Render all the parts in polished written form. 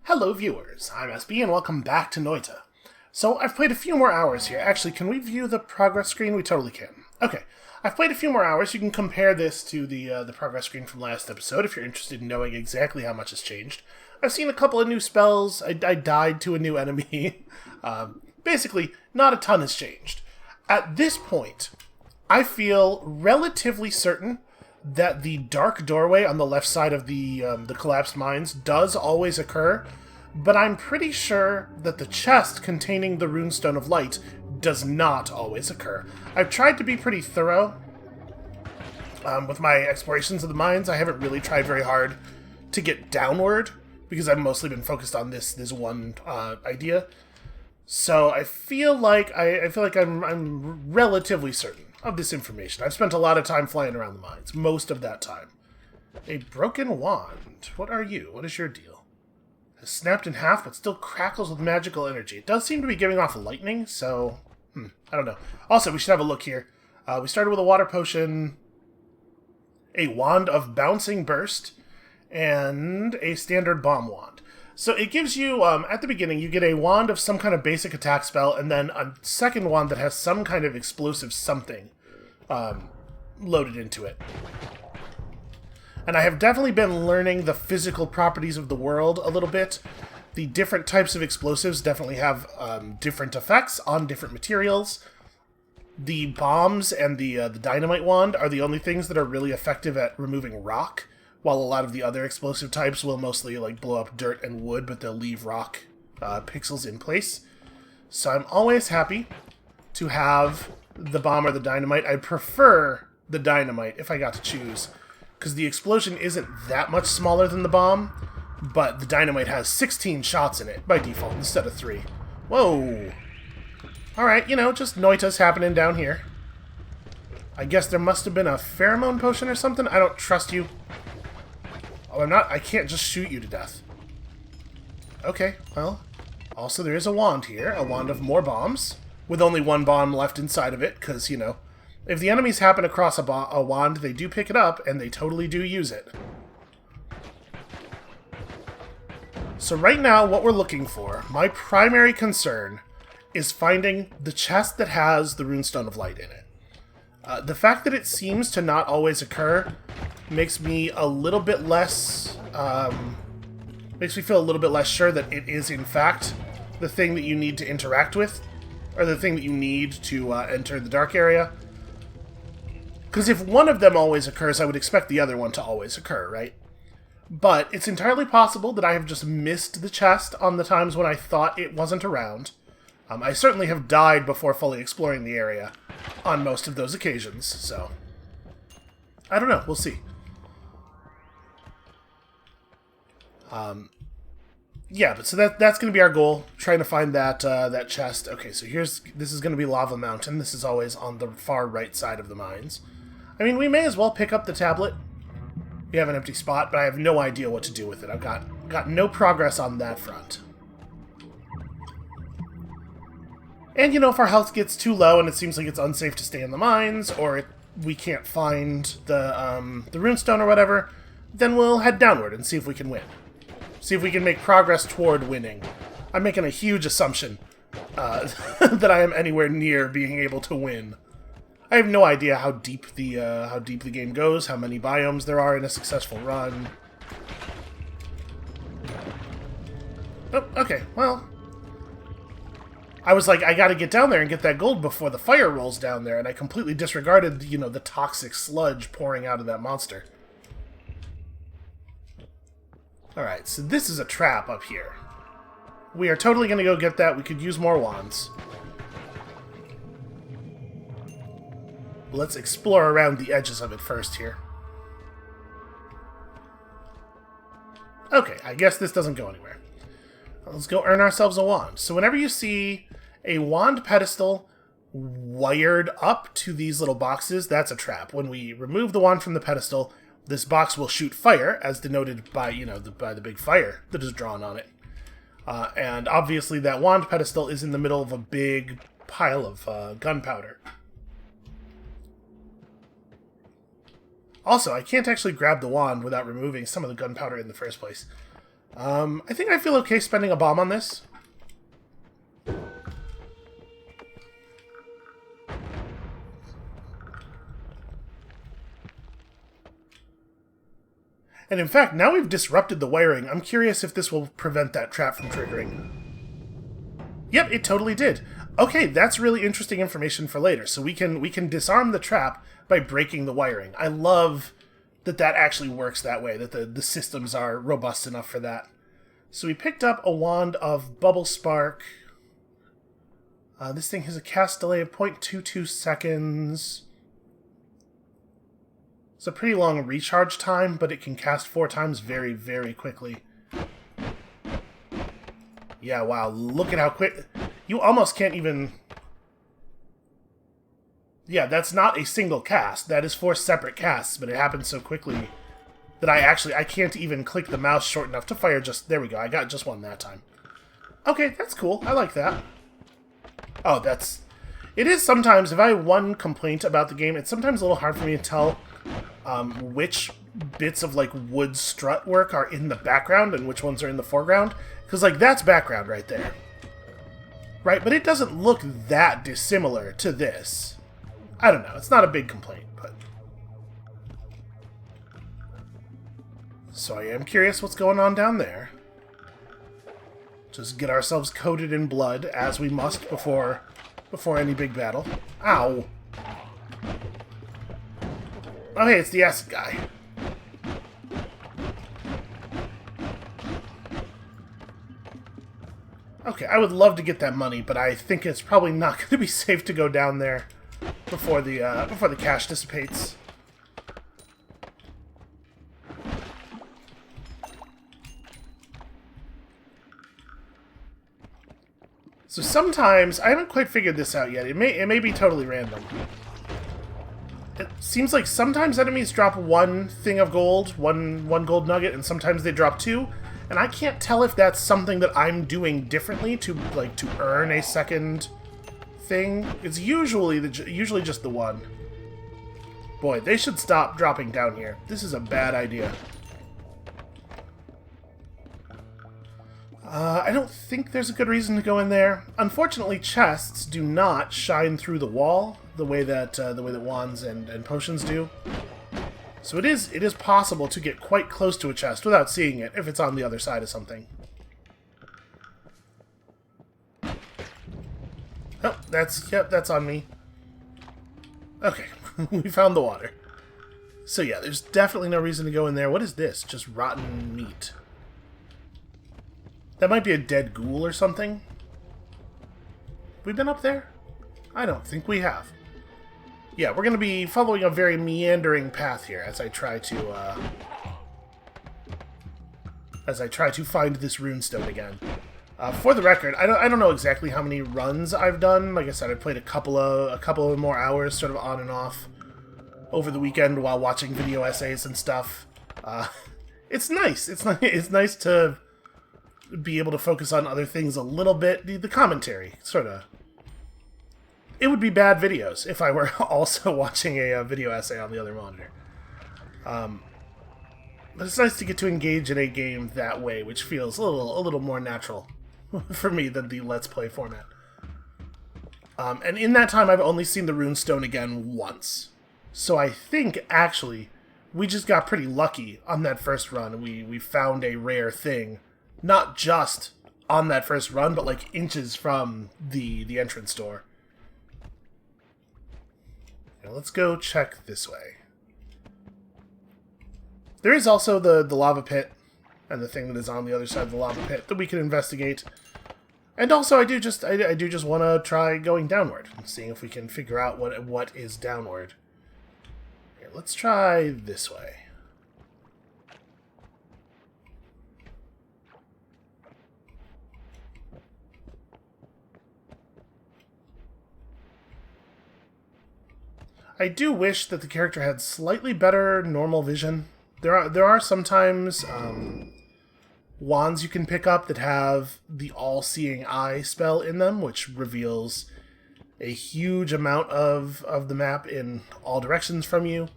Hello viewers, I'm SB and welcome back to Noita. So I've played a few more hours here. Actually, can we view the progress screen? We totally can. Okay, I've played a few more hours. You can compare this to the progress screen from last episode if you're interested in knowing exactly how much has changed. I've seen a couple of new spells. I died to a new enemy. Basically, not a ton has changed. At this point, I feel relatively certain that the dark doorway on the left side of the collapsed mines does always occur, but I'm pretty sure that the chest containing the runestone of light does not always occur. I've tried to be pretty thorough with my explorations of the mines. I haven't really tried very hard to get downward because I've mostly been focused on this one idea. So I feel like I'm relatively certain of this information. I've spent a lot of time flying around the mines, most of that time. A broken wand. What are you? What is your deal? Has snapped in half, but still crackles with magical energy. It does seem to be giving off lightning, so I don't know. Also, we should have a look here. We started with a water potion, a wand of bouncing burst, and a standard bomb wand. So it gives you, at the beginning, you get a wand of some kind of basic attack spell, and then a second wand that has some kind of explosive something loaded into it. And I have definitely been learning the physical properties of the world a little bit. The different types of explosives definitely have different effects on different materials. The bombs and the dynamite wand are the only things that are really effective at removing rock, while a lot of the other explosive types will mostly blow up dirt and wood, but they'll leave rock pixels in place. So I'm always happy to have the bomb or the dynamite. I prefer the dynamite if I got to choose, because the explosion isn't that much smaller than the bomb, but the dynamite has 16 shots in it by default instead of 3. Whoa! Alright, just Noita's happening down here. I guess there must have been a pheromone potion or something. I don't trust you. Oh, I can't just shoot you to death. Okay, well, also there is a wand here, a wand of more bombs, with only one bomb left inside of it, because, if the enemies happen across a wand, they do pick it up, and they totally do use it. So right now, what we're looking for, my primary concern, is finding the chest that has the runestone of light in it. The fact that it seems to not always occur makes me a little bit less, makes me feel a little bit less sure that it is, in fact, the thing that you need to interact with, or the thing that you need to enter the dark area. Because if one of them always occurs, I would expect the other one to always occur, right? But it's entirely possible that I have just missed the chest on the times when I thought it wasn't around. I certainly have died before fully exploring the area on most of those occasions, so I don't know. We'll see. Yeah, but so that's going to be our goal, trying to find that that chest. Okay, so this is going to be Lava Mountain. This is always on the far right side of the mines. I mean, we may as well pick up the tablet. We have an empty spot, but I have no idea what to do with it. I've got no progress on that front. And, if our health gets too low and it seems like it's unsafe to stay in the mines, or we can't find the runestone or whatever, then we'll head downward and see if we can win. See if we can make progress toward winning. I'm making a huge assumption that I am anywhere near being able to win. I have no idea how deep the game goes, how many biomes there are in a successful run. Oh, okay, well, I was like, I gotta get down there and get that gold before the fire rolls down there, and I completely disregarded, the toxic sludge pouring out of that monster. Alright, so this is a trap up here. We are totally gonna go get that. We could use more wands. Let's explore around the edges of it first here. Okay, I guess this doesn't go anywhere. Let's go earn ourselves a wand. So whenever you see a wand pedestal wired up to these little boxes, that's a trap. When we remove the wand from the pedestal, this box will shoot fire, as denoted by, by the big fire that is drawn on it. And obviously that wand pedestal is in the middle of a big pile of gunpowder. Also, I can't actually grab the wand without removing some of the gunpowder in the first place. I think I feel okay spending a bomb on this. And in fact, now we've disrupted the wiring, I'm curious if this will prevent that trap from triggering. Yep, it totally did. Okay, that's really interesting information for later. So we can disarm the trap by breaking the wiring. I love that actually works that way, that the systems are robust enough for that. So we picked up a wand of bubble spark. This thing has a cast delay of 0.22 seconds. It's a pretty long recharge time, but it can cast 4 times very, very quickly. Yeah, wow, look at how quick... You almost can't even... Yeah, that's not a single cast. That is 4 separate casts, but it happens so quickly that I can't even click the mouse short enough to fire just... There we go, I got just one that time. Okay, that's cool. I like that. Oh, that's... It is sometimes, if I have one complaint about the game, it's sometimes a little hard for me to tell which bits of, like, wood strut work are in the background and which ones are in the foreground. Because, like, that's background right there. Right? But it doesn't look that dissimilar to this. I don't know. It's not a big complaint, but... So I am curious what's going on down there. Just get ourselves coated in blood, as we must before any big battle. Ow! Oh hey, it's the acid guy. Okay, I would love to get that money, but I think it's probably not going to be safe to go down there before the cash dissipates. So sometimes, I haven't quite figured this out yet. It may be totally random. It seems like sometimes enemies drop one thing of gold, one gold nugget, and sometimes they drop 2. And I can't tell if that's something that I'm doing differently to earn a second thing. It's usually just the one. Boy, they should stop dropping down here. This is a bad idea. I don't think there's a good reason to go in there. Unfortunately, chests do not shine through the wall the way that wands and potions do. So it is possible to get quite close to a chest without seeing it if it's on the other side of something. Oh, that's on me. Okay, we found the water. So yeah, there's definitely no reason to go in there. What is this? Just rotten meat. That might be a dead ghoul or something. Have we been up there? I don't think we have. Yeah, we're going to be following a very meandering path here as I try to find this runestone again. For the record, I don't know exactly how many runs I've done. Like I said, I played a couple of more hours, sort of on and off, over the weekend while watching video essays and stuff. It's nice. It's nice to be able to focus on other things a little bit. The commentary, sort of. It would be bad videos if I were also watching a video essay on the other monitor. But it's nice to get to engage in a game that way, which feels a little more natural for me than the Let's Play format. And in that time, I've only seen the runestone again once. So I think, actually, we just got pretty lucky on that first run. We found a rare thing. Not just on that first run, but like inches from the entrance door. Now let's go check this way. There is also the lava pit and the thing that is on the other side of the lava pit that we can investigate. And also I do just want to try going downward and seeing if we can figure out what is downward. Here, let's try this way. I do wish that the character had slightly better normal vision. There are sometimes wands you can pick up that have the all-seeing eye spell in them, which reveals a huge amount of the map in all directions from you.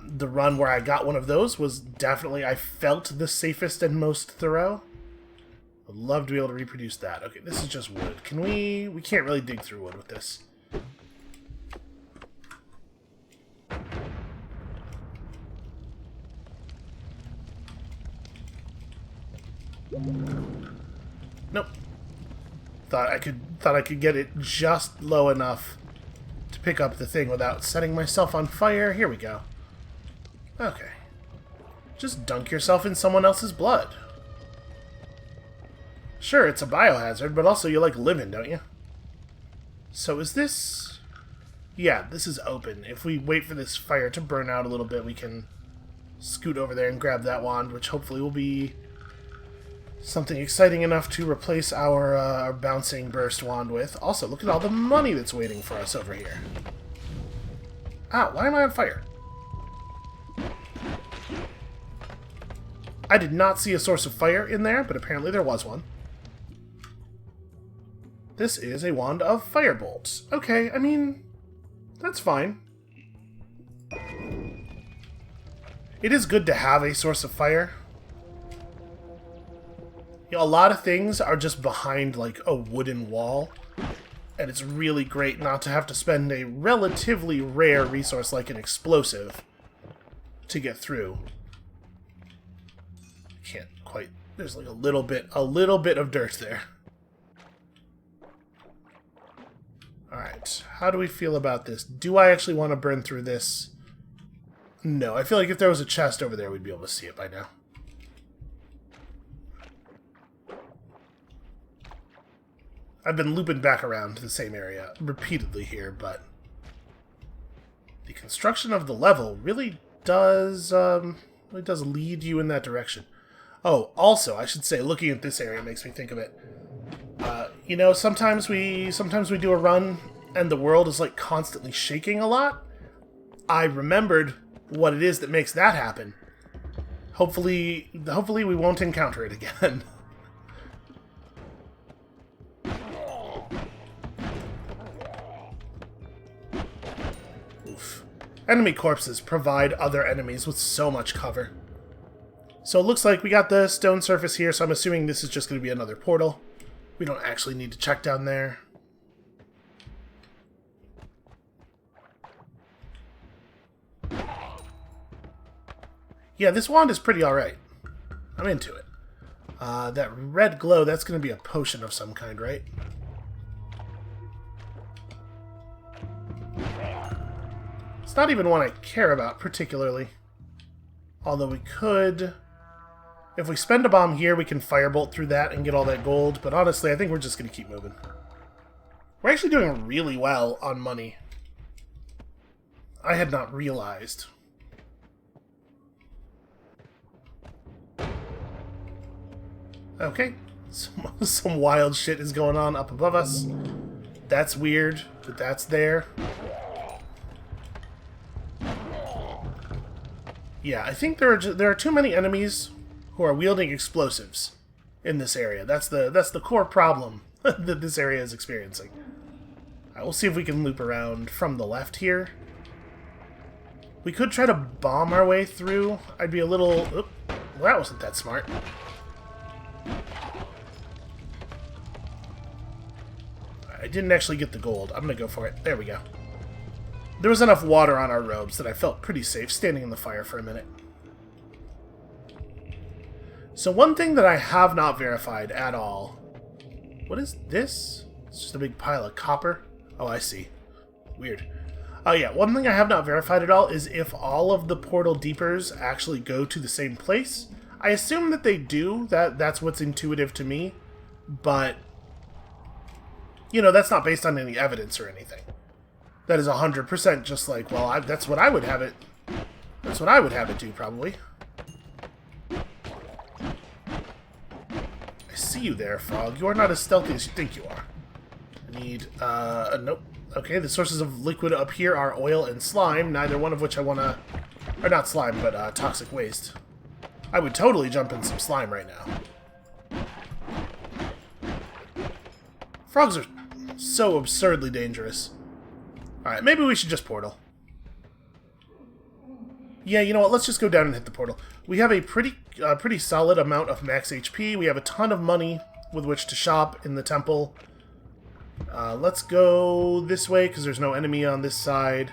The run where I got one of those was definitely, I felt, the safest and most thorough. I'd love to be able to reproduce that. Okay, this is just wood. Can we... We can't really dig through wood with this. Nope. Thought I could get it just low enough to pick up the thing without setting myself on fire. Here we go. Okay. Just dunk yourself in someone else's blood. Sure, it's a biohazard, but also you like living, don't you? So is this... Yeah, this is open. If we wait for this fire to burn out a little bit, we can scoot over there and grab that wand, which hopefully will be something exciting enough to replace our bouncing burst wand with. Also, look at all the money that's waiting for us over here. Ow, why am I on fire? I did not see a source of fire in there, but apparently there was one. This is a wand of firebolt. Okay, I mean, that's fine. It is good to have a source of fire. You know, a lot of things are just behind, like, a wooden wall, and it's really great not to have to spend a relatively rare resource like an explosive to get through. Can't quite... There's like a little bit of dirt there. Alright, how do we feel about this? Do I actually want to burn through this? No, I feel like if there was a chest over there, we'd be able to see it by now. I've been looping back around to the same area repeatedly here, but the construction of the level really does lead you in that direction. Oh, also, I should say, looking at this area makes me think of it. You know, sometimes we do a run and the world is like constantly shaking a lot. I remembered what it is that makes that happen. Hopefully we won't encounter it again. Oof. Enemy corpses provide other enemies with so much cover. So it looks like we got the stone surface here, so I'm assuming this is just going to be another portal. We don't actually need to check down there. Yeah, this wand is pretty alright. I'm into it. That red glow, that's going to be a potion of some kind, right? It's not even one I care about particularly. Although we could... If we spend a bomb here, we can firebolt through that and get all that gold, but honestly, I think we're just going to keep moving. We're actually doing really well on money. I had not realized. Okay, some wild shit is going on up above us. That's weird, but that's there. Yeah, I think there are too many enemies who are wielding explosives in this area. That's the core problem that this area is experiencing. Alright, we'll see if we can loop around from the left here. We could try to bomb our way through. I'd be a little... Oop, well, that wasn't that smart. I didn't actually get the gold. I'm going to go for it. There we go. There was enough water on our robes that I felt pretty safe standing in the fire for a minute. So one thing that I have not verified at all... What is this? It's just a big pile of copper. Oh, I see. Weird. Oh yeah, one thing I have not verified at all is if all of the portal deepers actually go to the same place. I assume that they do. That's what's intuitive to me. But, you know, that's not based on any evidence or anything. That is 100% just like, well, that's what I would have it... That's what I would have it do, probably. I see you there, Frog. You are not as stealthy as you think you are. I need, nope. Okay, the sources of liquid up here are oil and slime, neither one of which I want to... Or not slime, but toxic waste. I would totally jump in some slime right now. Frogs are so absurdly dangerous. Alright, maybe we should just portal. Yeah, you know what? Let's just go down and hit the portal. We have a pretty solid amount of max HP. We have a ton of money with which to shop in the temple. Let's go this way, because there's no enemy on this side.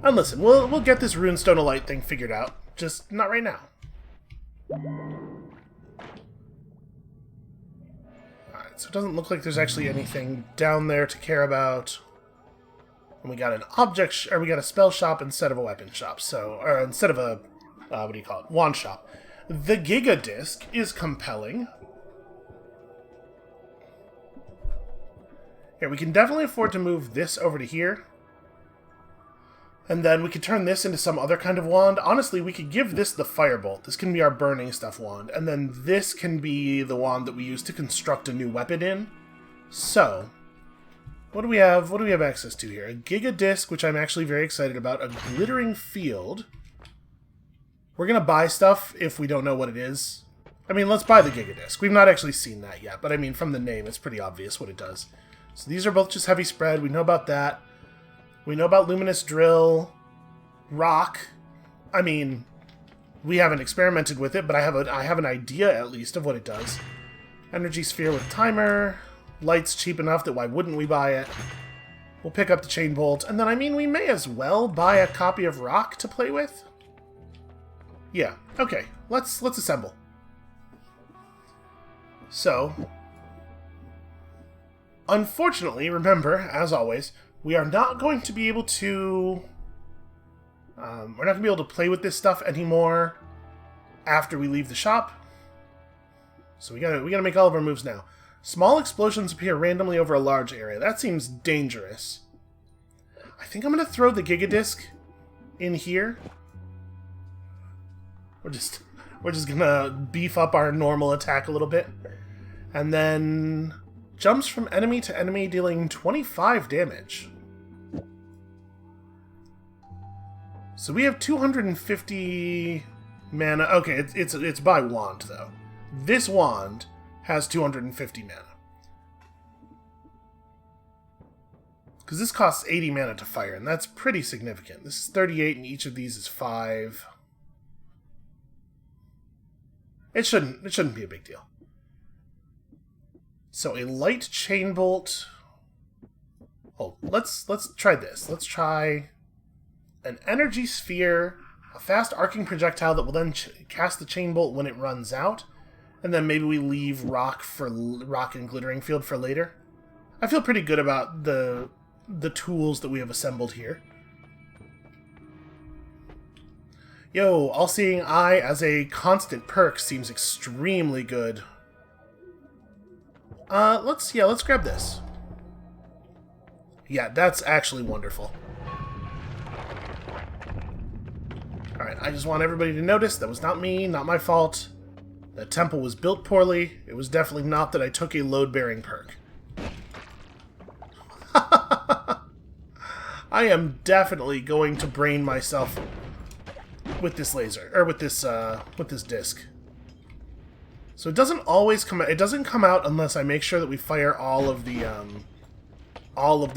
And listen, we'll get this runestone of light thing figured out. Just not right now. Alright, so it doesn't look like there's actually anything down there to care about. And we got an we got a spell shop instead of a weapon shop. So, or instead of a, what do you call it? Wand shop. The Giga Disc is compelling. Here, we can definitely afford to move this over to here. And then we could turn this into some other kind of wand. Honestly, we could give this the firebolt. This can be our burning stuff wand. And then this can be the wand that we use to construct a new weapon in. So, what do we have? What do we have access to here? A Giga Disc, which I'm actually very excited about. A glittering field. We're going to buy stuff if we don't know what it is. I mean, let's buy the Giga Disc. We've not actually seen that yet, but I mean, from the name, it's pretty obvious what it does. So these are both just heavy spread. We know about that. We know about Luminous Drill, Rock. I mean, we haven't experimented with it, but I have an idea, at least, of what it does. Energy Sphere with Timer. Light's cheap enough that why wouldn't we buy it? We'll pick up the Chain Bolt, and then, I mean, we may as well buy a copy of Rock to play with. Yeah, okay. Let's assemble. So, unfortunately, remember, as always, we are not going to be able to... we're not going to be able to play with this stuff anymore after we leave the shop. So we gotta make all of our moves now. Small explosions appear randomly over a large area. That seems dangerous. I think I'm going to throw the Giga Disc in here. We're just gonna beef up our normal attack a little bit. And then jumps from enemy to enemy, dealing 25 damage. So we have 250 mana. Okay, it's by wand, though. This wand has 250 mana. Because this costs 80 mana to fire, and that's pretty significant. This is 38, and each of these is 5. It shouldn't be a big deal. So a light chain bolt. Oh, let's try this. Let's try an energy sphere, a fast arcing projectile that will then cast the chain bolt when it runs out, and then maybe we leave rock and glittering field for later. I feel pretty good about the tools that we have assembled here. Yo, All-Seeing Eye as a constant perk seems extremely good. Let's grab this. Yeah, that's actually wonderful. Alright, I just want everybody to notice that was not me, not my fault. That temple was built poorly. It was definitely not that I took a load-bearing perk. I am definitely going to brain myself with this laser, or with this disc. So it doesn't always come out. It doesn't come out unless I make sure that we fire all of the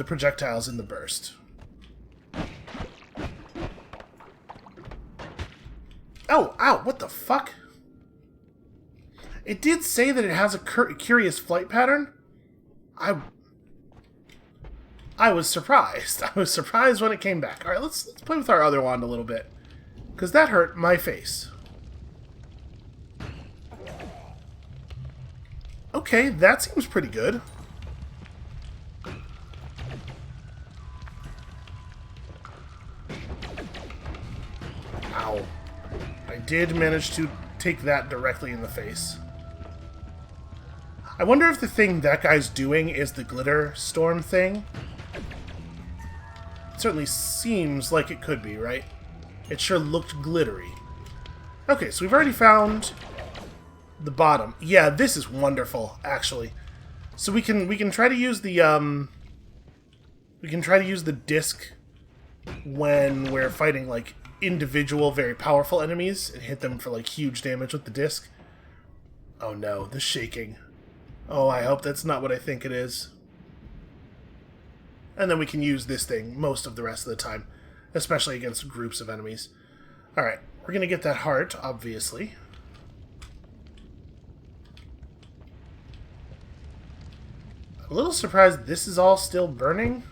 projectiles in the burst. Oh, ow! What the fuck? It did say that it has a curious flight pattern. I was surprised. I was surprised when it came back. All right, let's play with our other wand a little bit, because that hurt my face. Okay, that seems pretty good. Ow. I did manage to take that directly in the face. I wonder if the thing that guy's doing is the glitter storm thing. It certainly seems like it could be, right? It sure looked glittery. Okay, so we've already found the bottom. Yeah, this is wonderful, actually. So we can try to use the disc when we're fighting like individual, very powerful enemies and hit them for like huge damage with the disc. Oh no, the shaking. Oh, I hope that's not what I think it is. And then we can use this thing most of the rest of the time. especially against groups of enemies. Alright, we're gonna get that heart, obviously. I'm a little surprised this is all still burning.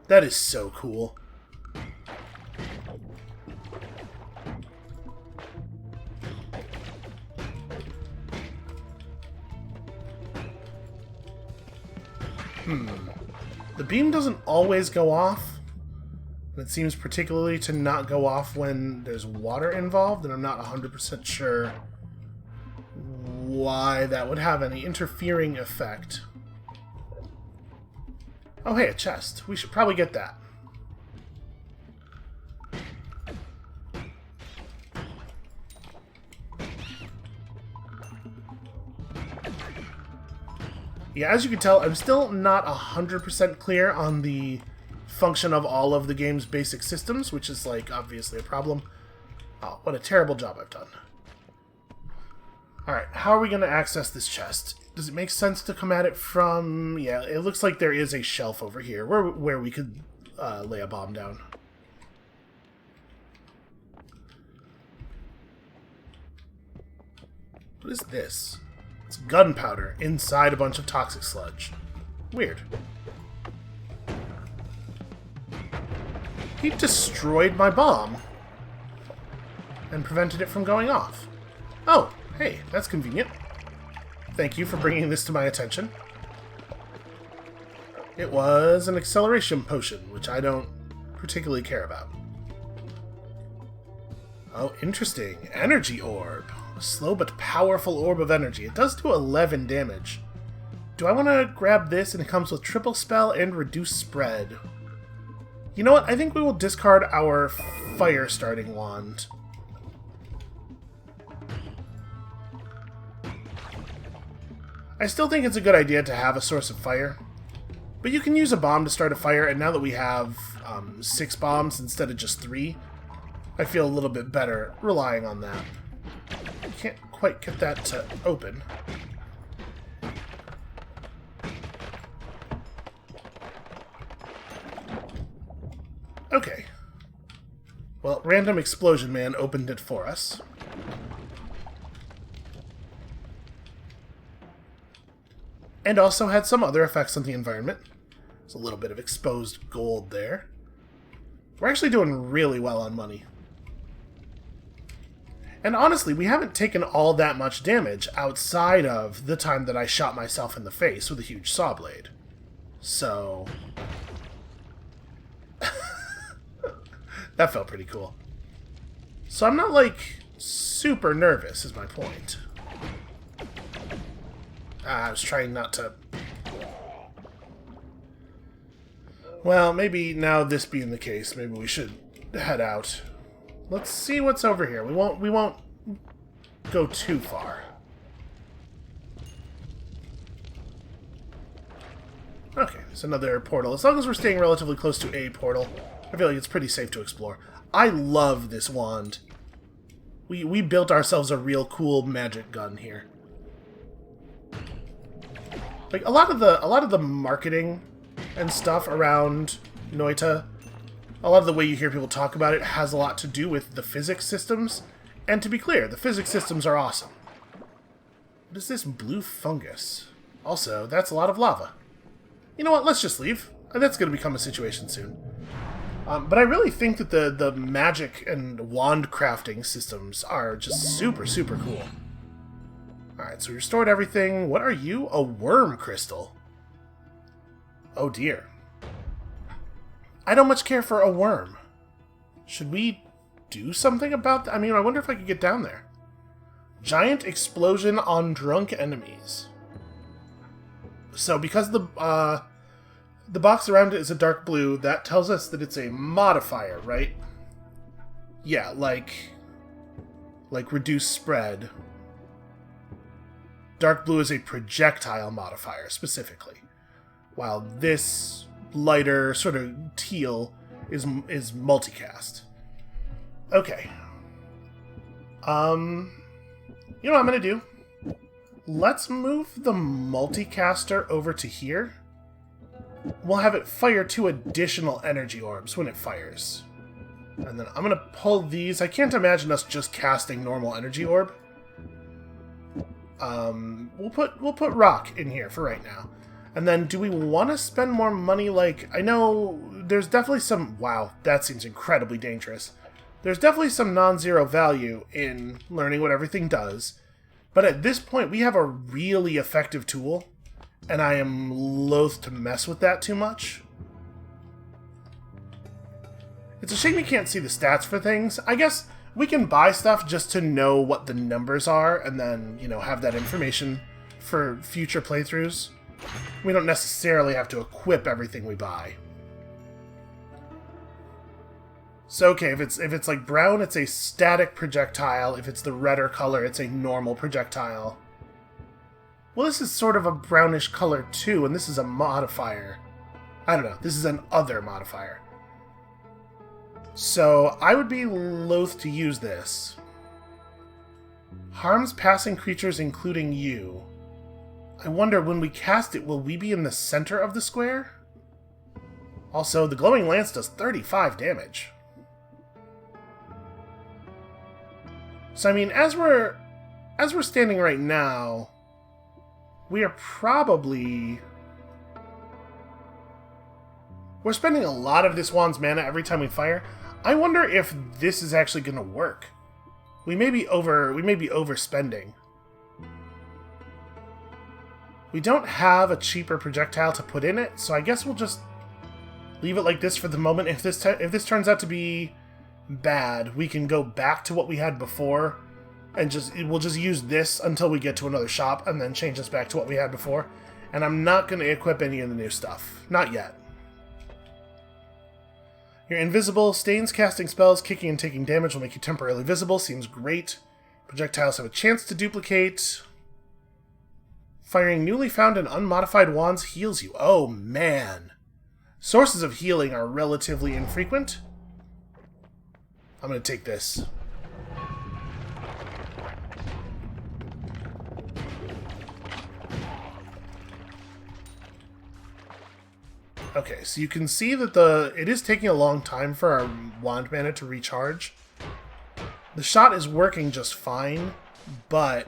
That is so cool. The beam doesn't always go off. It seems particularly to not go off when there's water involved, and I'm not 100% sure why that would have any interfering effect. Oh hey, a chest. We should probably get that. Yeah, as you can tell, I'm still not 100% clear on the function of all of the game's basic systems, which is, like, obviously a problem. Oh, what a terrible job I've done. Alright, how are we going to access this chest? Does it make sense to come at it from... Yeah, it looks like there is a shelf over here where we could lay a bomb down. What is this? It's gunpowder inside a bunch of toxic sludge. Weird. He destroyed my bomb and prevented it from going off. Oh, hey, that's convenient. Thank you for bringing this to my attention. It was an acceleration potion, which I don't particularly care about. Oh, interesting. Energy orb. A slow but powerful orb of energy. It does do 11 damage. Do I want to grab this, and it comes with triple spell and reduced spread? You know what? I think we will discard our fire starting wand. I still think it's a good idea to have a source of fire. But you can use a bomb to start a fire, and now that we have 6 bombs instead of just 3, I feel a little bit better relying on that. Can't quite get that to open. Okay. Well, Random Explosion Man opened it for us. And also had some other effects on the environment. There's a little bit of exposed gold there. We're actually doing really well on money. And honestly, we haven't taken all that much damage outside of the time that I shot myself in the face with a huge saw blade. So... that felt pretty cool. So I'm not, like, super nervous, is my point. I was trying not to... Well, maybe now this being the case, maybe we should head out. Let's see what's over here. We won't go too far. Okay, there's another portal. As long as we're staying relatively close to a portal, I feel like it's pretty safe to explore. I love this wand. We built ourselves a real cool magic gun here. Like a lot of the marketing and stuff around Noita, a lot of the way you hear people talk about it has a lot to do with the physics systems. And to be clear, the physics systems are awesome. What is this blue fungus? Also, that's a lot of lava. You know what? Let's just leave. That's going to become a situation soon. But I really think that the magic and wand crafting systems are just super, super cool. Alright, so we restored everything. What are you? A worm crystal. Oh dear. I don't much care for a worm. Should we do something about that? I mean, I wonder if I could get down there. Giant explosion on drunk enemies. So because the box around it is a dark blue, that tells us that it's a modifier, right? Yeah, like reduced spread. Dark blue is a projectile modifier, specifically. While this lighter, sort of teal, is multicast. Okay. You know what I'm gonna do? let's move the multicaster over to here. We'll have it fire 2 additional energy orbs when it fires. And then I'm going to pull these. I can't imagine us just casting normal energy orb. We'll put rock in here for right now. And then do we want to spend more money? Like, I know there's definitely some... Wow, that seems incredibly dangerous. There's definitely some non-zero value in learning what everything does. But at this point, we have a really effective tool. And I am loath to mess with that too much. It's a shame you can't see the stats for things. I guess we can buy stuff just to know what the numbers are and then, you know, have that information for future playthroughs. We don't necessarily have to equip everything we buy. So, okay, if it's like brown, it's a static projectile. If it's the redder color, it's a normal projectile. Well, this is sort of a brownish color too, and this is a modifier. I don't know. This is an other modifier. So, I would be loath to use this. Harms passing creatures, including you. I wonder, when we cast it, will we be in the center of the square? Also, the glowing lance does 35 damage. So, I mean, as we're standing right now, we are probably... We're spending a lot of this wand's mana every time we fire. I wonder if this is actually going to work. We may be overspending. We don't have a cheaper projectile to put in it, so I guess we'll just leave it like this for the moment. If this turns out to be bad, we can go back to what we had before, and we'll just use this until we get to another shop, and then change this back to what we had before. And I'm not going to equip any of the new stuff. Not yet. You're invisible. Stains casting spells, kicking and taking damage will make you temporarily visible. Seems great. Projectiles have a chance to duplicate. Firing newly found and unmodified wands heals you. Oh, man. Sources of healing are relatively infrequent. I'm going to take this. Okay, so you can see that it is taking a long time for our wand mana to recharge. The shot is working just fine, but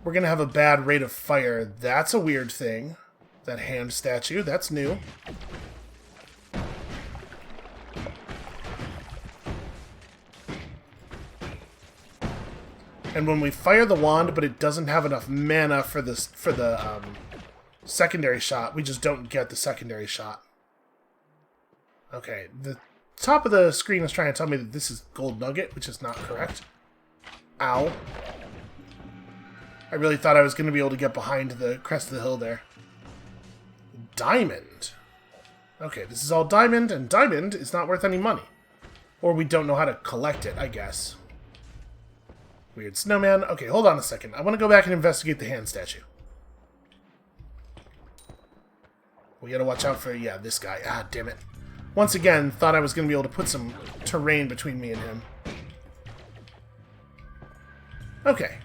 we're going to have a bad rate of fire. That's a weird thing. That hand statue, that's new. And when we fire the wand, but it doesn't have enough mana for the secondary shot, we just don't get the secondary shot. Okay, the top of the screen is trying to tell me that this is gold nugget, which is not correct. Ow. I really thought I was going to be able to get behind the crest of the hill there. Diamond. Okay, this is all diamond, and diamond is not worth any money. Or we don't know how to collect it, I guess. Weird snowman. Okay, hold on a second. I want to go back and investigate the hand statue. We gotta watch out for, yeah, this guy. Ah, damn it. Once again, thought I was gonna be able to put some terrain between me and him. Okay.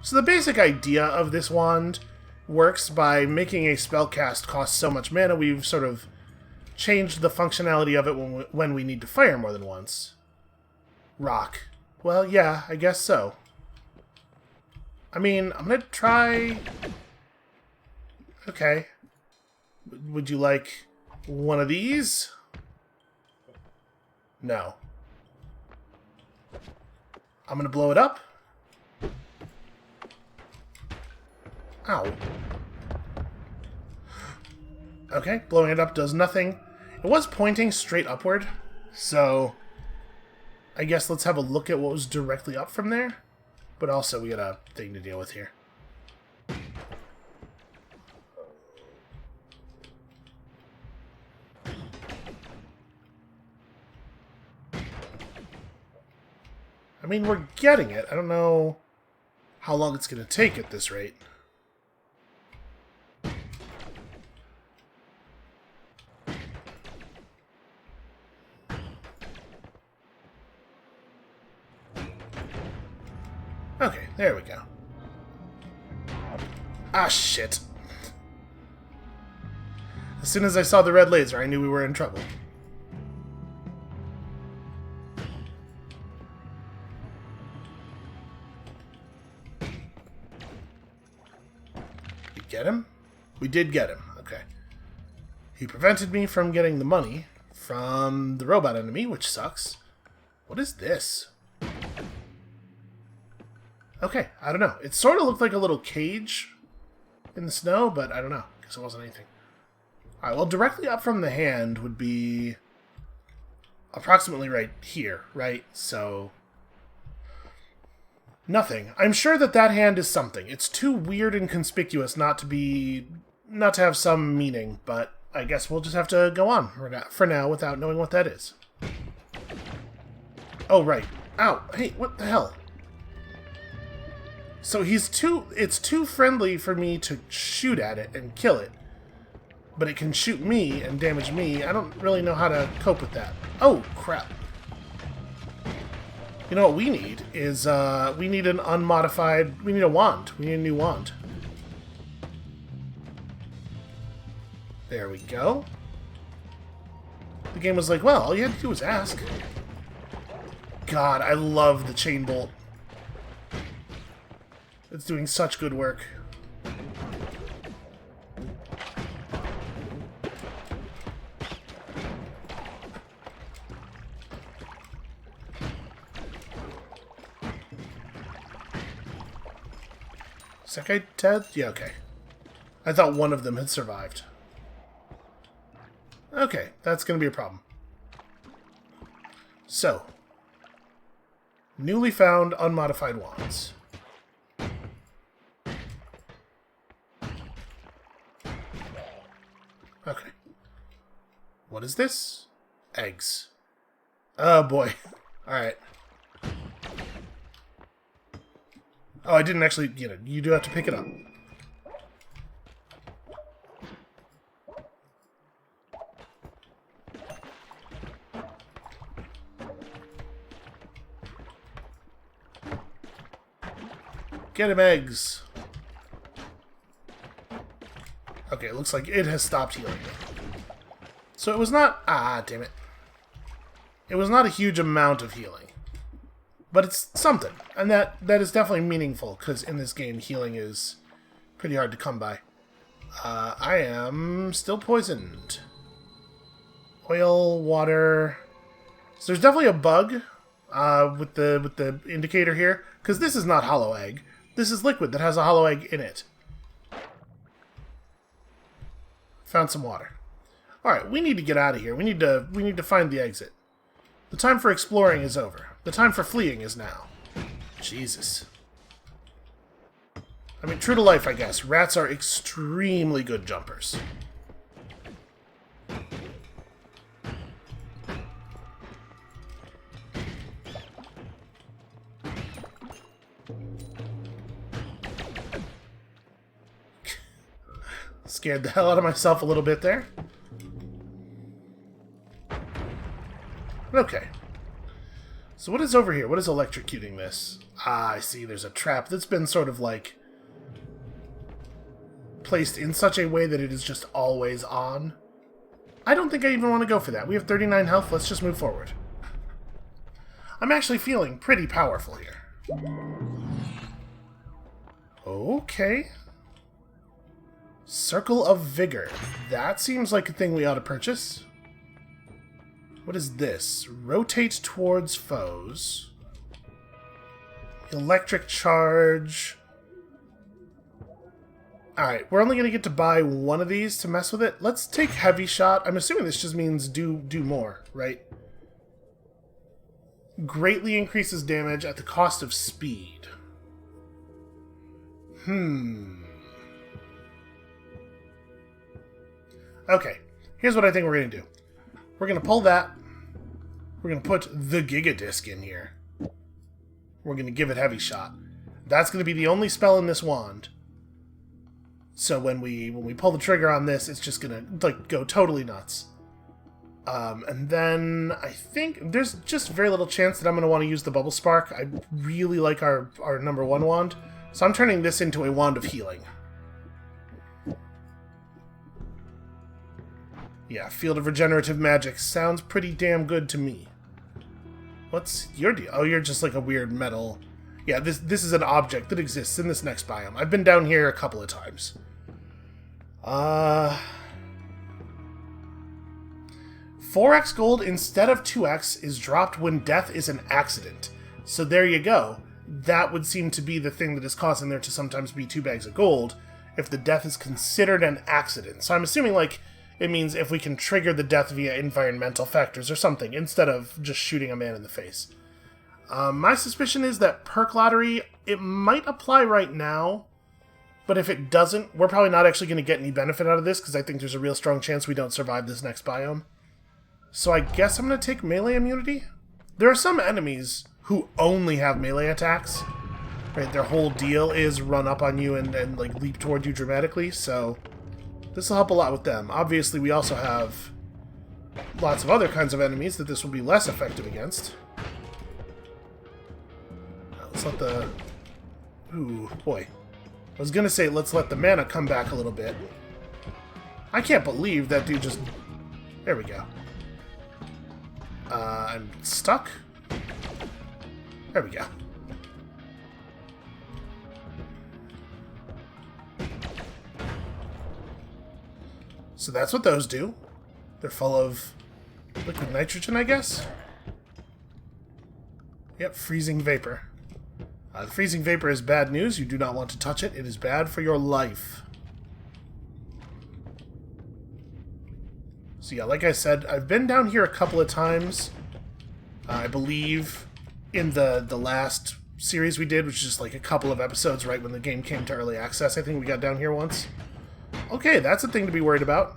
So the basic idea of this wand works by making a spell cast cost so much mana. We've sort of changed the functionality of it when we need to fire more than once. Rock. Well, yeah, I guess so. I mean, I'm gonna try... Okay. Would you like one of these? No. I'm gonna blow it up. Ow. Okay, blowing it up does nothing. It was pointing straight upward, so I guess let's have a look at what was directly up from there. But also, we got a thing to deal with here. I mean, we're getting it. I don't know how long it's going to take at this rate. There we go. Ah, shit. As soon as I saw the red laser, I knew we were in trouble. We get him? We did get him. Okay. He prevented me from getting the money from the robot enemy, which sucks. What is this? Okay, I don't know. It sort of looked like a little cage in the snow, but I don't know. Guess it wasn't anything. Alright, well, directly up from the hand would be approximately right here, right? So, nothing. I'm sure that that hand is something. It's too weird and conspicuous not to have some meaning, but I guess we'll just have to go on for now without knowing what that is. Oh, right. Ow. Hey, what the hell? So it's too friendly for me to shoot at it and kill it. But it can shoot me and damage me. I don't really know how to cope with that. Oh, crap. You know what we need is, we need an unmodified... We need a wand. We need a new wand. There we go. The game was like, well, all you had to do was ask. God, I love the chain bolt. It's doing such good work. Is that guy dead? Yeah, okay. I thought one of them had survived. Okay, that's going to be a problem. So, newly found unmodified wands. Okay. What is this? Eggs. Oh boy. Alright. Oh, I didn't actually, you do have to pick it up. Get him eggs. Okay, it looks like it has stopped healing. So it was not... Ah, damn it. It was not a huge amount of healing. But it's something. And that is definitely meaningful, because in this game, healing is pretty hard to come by. I am still poisoned. Oil, water... So there's definitely a bug with the indicator here, because this is not hollow egg. This is liquid that has a hollow egg in it. Found some water. Alright, we need to get out of here. We need to find the exit. The time for exploring is over. The time for fleeing is now. Jesus. I mean, true to life, I guess. Rats are extremely good jumpers. Scared the hell out of myself a little bit there. Okay. So what is over here? What is electrocuting this? Ah, I see. There's a trap that's been sort of like placed in such a way that it is just always on. I don't think I even want to go for that. We have 39 health. Let's just move forward. I'm actually feeling pretty powerful here. Okay. Circle of Vigor. That seems like a thing we ought to purchase. What is this? Rotate towards foes. Electric charge. Alright, we're only going to get to buy one of these to mess with it. Let's take Heavy Shot. I'm assuming this just means do more, right? Greatly increases damage at the cost of speed. Okay, here's what I think we're going to do. We're going to pull that. We're going to put the Giga Disc in here. We're going to give it Heavy Shot. That's going to be the only spell in this wand. So when we pull the trigger on this, it's just going to like go totally nuts. And then I think there's just very little chance that I'm going to want to use the Bubble Spark. I really like our number 1 wand, so I'm turning this into a wand of healing. Yeah, Field of Regenerative Magic sounds pretty damn good to me. What's your deal? Oh, you're just like a weird metal... Yeah, this is an object that exists in this next biome. I've been down here a couple of times. 4x gold instead of 2x is dropped when death is an accident. So there you go. That would seem to be the thing that is causing there to sometimes be 2 bags of gold if the death is considered an accident. So I'm assuming, like, it means if we can trigger the death via environmental factors or something, instead of just shooting a man in the face. My suspicion is that perk lottery, it might apply right now, but if it doesn't, we're probably not actually going to get any benefit out of this, because I think there's a real strong chance we don't survive this next biome. So I guess I'm going to take melee immunity? There are some enemies who only have melee attacks. Right, their whole deal is run up on you and like leap toward you dramatically, so this will help a lot with them. Obviously, we also have lots of other kinds of enemies that this will be less effective against. Let's let the... Ooh, boy. I was gonna say, let's let the mana come back a little bit. I can't believe that dude just... There we go. I'm stuck? There we go. So that's what those do. They're full of liquid nitrogen, I guess? Yep, freezing vapor. The freezing vapor is bad news. You do not want to touch it. It is bad for your life. So yeah, like I said, I've been down here a couple of times. I believe in the last series we did, which is just like a couple of episodes right when the game came to early access. I think we got down here once. Okay, that's a thing to be worried about.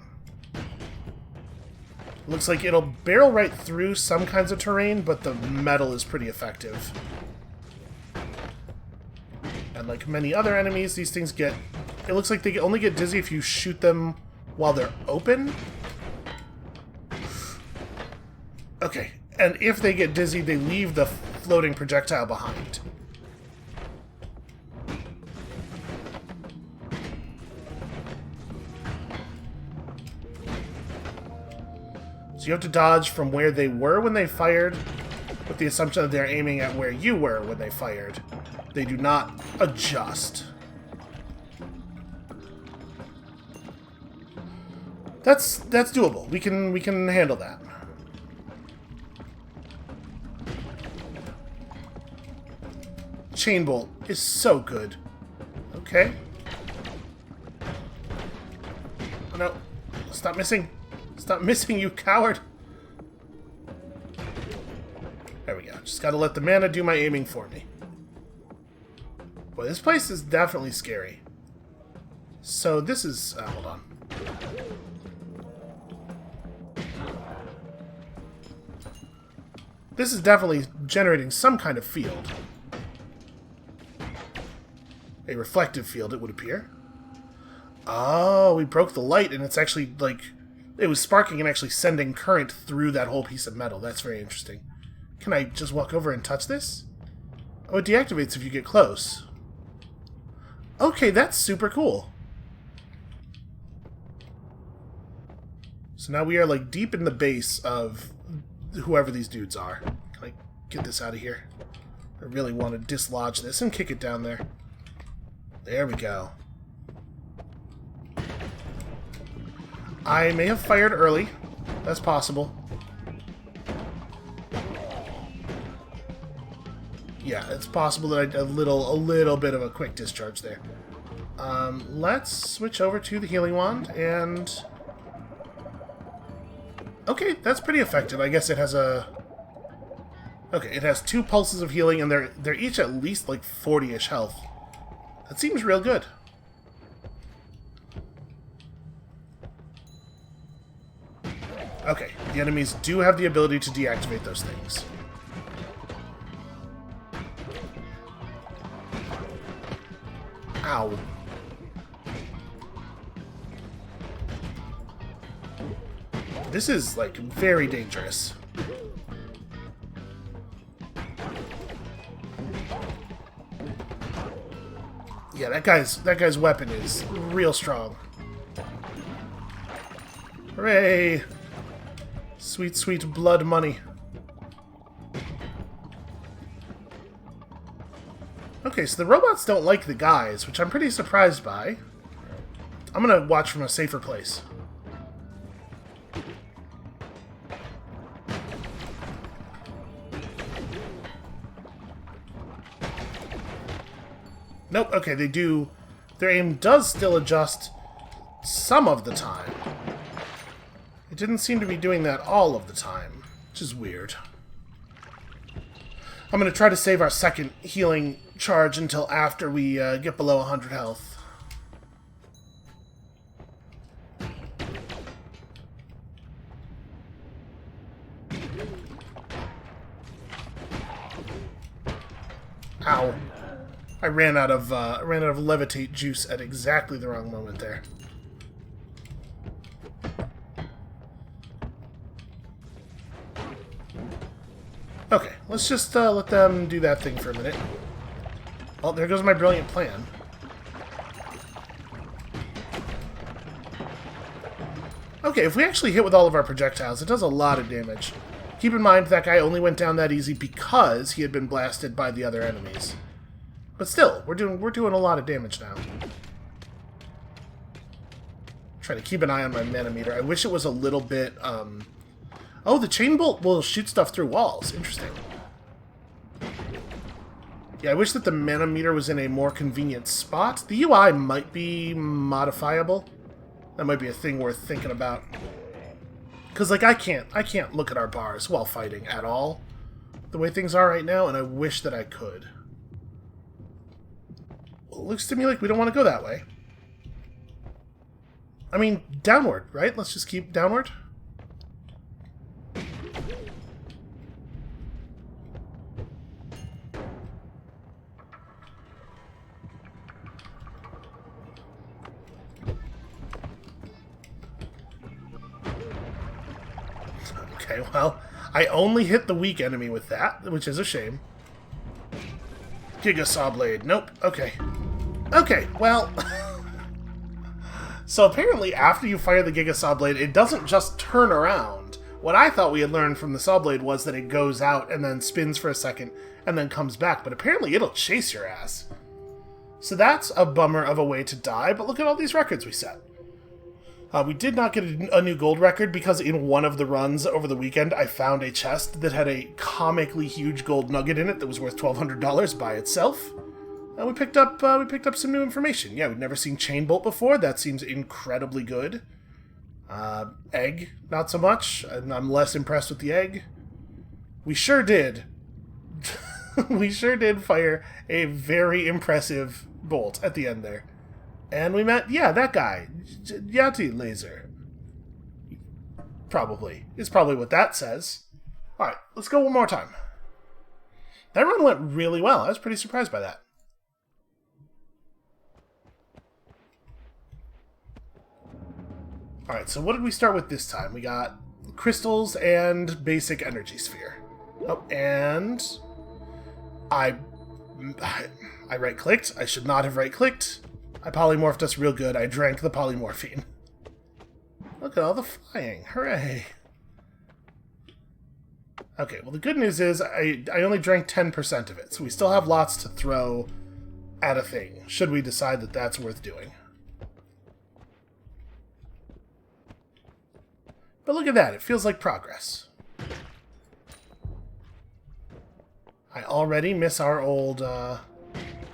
Looks like it'll barrel right through some kinds of terrain, but the metal is pretty effective. And like many other enemies, these things get... It looks like they only get dizzy if you shoot them while they're open. Okay, and if they get dizzy, they leave the floating projectile behind. So you have to dodge from where they were when they fired, with the assumption that they're aiming at where you were when they fired. They do not adjust. That's doable. We can handle that. Chain bolt is so good. Okay. Oh no. Stop missing. Stop missing, you coward. There we go. Just gotta let the mana do my aiming for me. Boy, this place is definitely scary. So this is... hold on. This is definitely generating some kind of field. A reflective field, it would appear. Oh, we broke the light, and it's actually, like... It was sparking and actually sending current through that whole piece of metal. That's very interesting. Can I just walk over and touch this? Oh, it deactivates if you get close. Okay, that's super cool. So now we are, like, deep in the base of whoever these dudes are. Can I get this out of here? I really want to dislodge this and kick it down there. There we go. I may have fired early. That's possible. Yeah, it's possible that I did a little bit of a quick discharge there. Let's switch over to the healing wand and... Okay, that's pretty effective. I guess it has a... Okay, it has 2 pulses of healing, and they're each at least like 40-ish health. That seems real good. Okay, the enemies do have the ability to deactivate those things. Ow. This is, like, very dangerous. Yeah, that guy's weapon is real strong. Hooray! Sweet, sweet blood money. Okay, so the robots don't like the guys, which I'm pretty surprised by. I'm gonna watch from a safer place. Nope, okay, they do... Their aim does still adjust some of the time. It didn't seem to be doing that all of the time, which is weird. I'm going to try to save our second healing charge until after we get below 100 health. Ow. I ran out of levitate juice at exactly the wrong moment there. Okay, let's just let them do that thing for a minute. Oh, there goes my brilliant plan. Okay, if we actually hit with all of our projectiles, it does a lot of damage. Keep in mind that guy only went down that easy because he had been blasted by the other enemies. But still, we're doing a lot of damage now. Try to keep an eye on my mana meter. I wish it was a little bit, Oh, the chain bolt will shoot stuff through walls. Interesting. Yeah, I wish that the mana meter was in a more convenient spot. The UI might be modifiable. That might be a thing worth thinking about. Because, like, I can't look at our bars while fighting at all, the way things are right now, and I wish that I could. Well, it looks to me like we don't want to go that way. I mean, downward, right? Let's just keep downward. Okay, well, I only hit the weak enemy with that, which is a shame. Giga Saw Blade. Nope. Okay. Okay, well... So apparently after you fire the Giga Saw Blade, it doesn't just turn around. What I thought we had learned from the Saw Blade was that it goes out and then spins for a second and then comes back, but apparently it'll chase your ass. So that's a bummer of a way to die, but look at all these records we set. We did not get a new gold record because in one of the runs over the weekend, I found a chest that had a comically huge gold nugget in it that was worth $1,200 by itself. And we picked up some new information. Yeah, we'd never seen Chain Bolt before. That seems incredibly good. Egg, not so much. I'm less impressed with the egg. We sure did. We sure did fire a very impressive bolt at the end there. And we met, yeah, that guy. Yati Laser. Probably. Is probably what that says. Alright, let's go one more time. That run went really well. I was pretty surprised by that. Alright, so what did we start with this time? We got crystals and basic energy sphere. Oh, and... I right-clicked. I should not have right-clicked. I polymorphed us real good. I drank the polymorphine. Look at all the flying. Hooray. Okay, well the good news is I only drank 10% of it, so we still have lots to throw at a thing, should we decide that that's worth doing. But look at that, it feels like progress. I already miss our old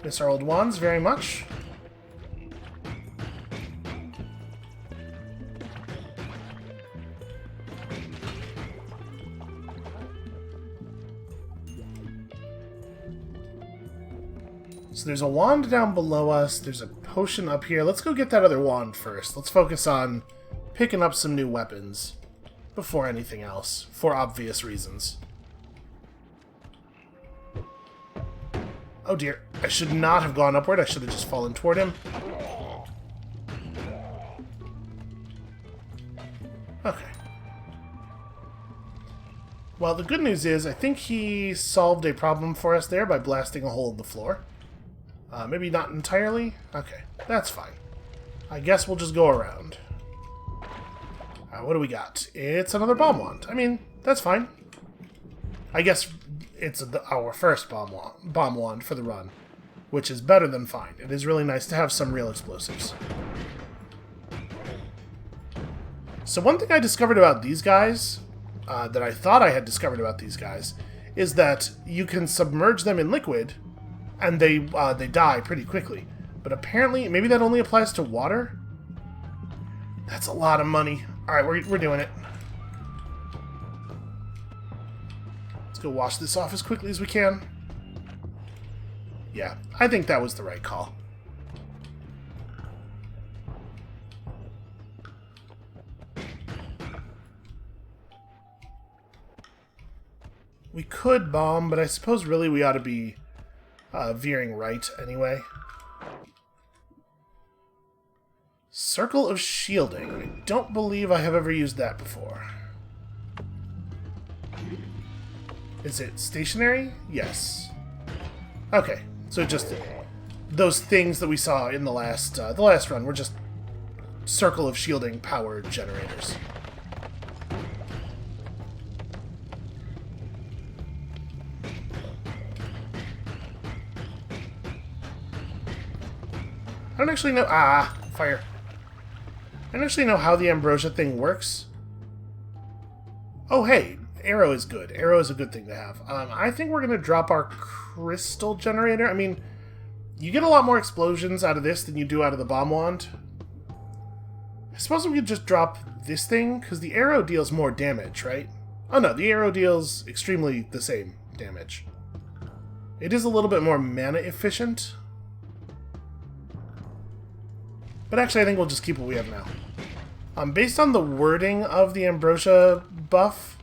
wands very much. So there's a wand down below us, there's a potion up here. Let's go get that other wand first. Let's focus on picking up some new weapons before anything else, for obvious reasons. Oh dear, I should not have gone upward, I should have just fallen toward him. Okay. Well, the good news is I think he solved a problem for us there by blasting a hole in the floor. Maybe not entirely? Okay, that's fine. I guess we'll just go around. What do we got? It's another bomb wand. I mean, that's fine. I guess it's our first bomb wand for the run, which is better than fine. It is really nice to have some real explosives. So one thing I discovered about these guys, that I thought I had discovered about these guys, is that you can submerge them in liquid, and they die pretty quickly. But apparently, maybe that only applies to water? That's a lot of money. Alright, we're doing it. Let's go wash this off as quickly as we can. Yeah, I think that was the right call. We could bomb, but I suppose really we ought to be veering right anyway. Circle of Shielding. I don't believe I have ever used that before. Is it stationary? Yes. Okay, so just those things that we saw in the last run were just Circle of Shielding power generators. I don't actually know... fire. I don't actually know how the ambrosia thing works. Oh, hey, arrow is good. Arrow is a good thing to have. I think we're going to drop our crystal generator. I mean, you get a lot more explosions out of this than you do out of the bomb wand. I suppose we could just drop this thing, because the arrow deals more damage, right? Oh no, the arrow deals extremely the same damage. It is a little bit more mana efficient. But actually, I think we'll just keep what we have now. Based on the wording of the ambrosia buff,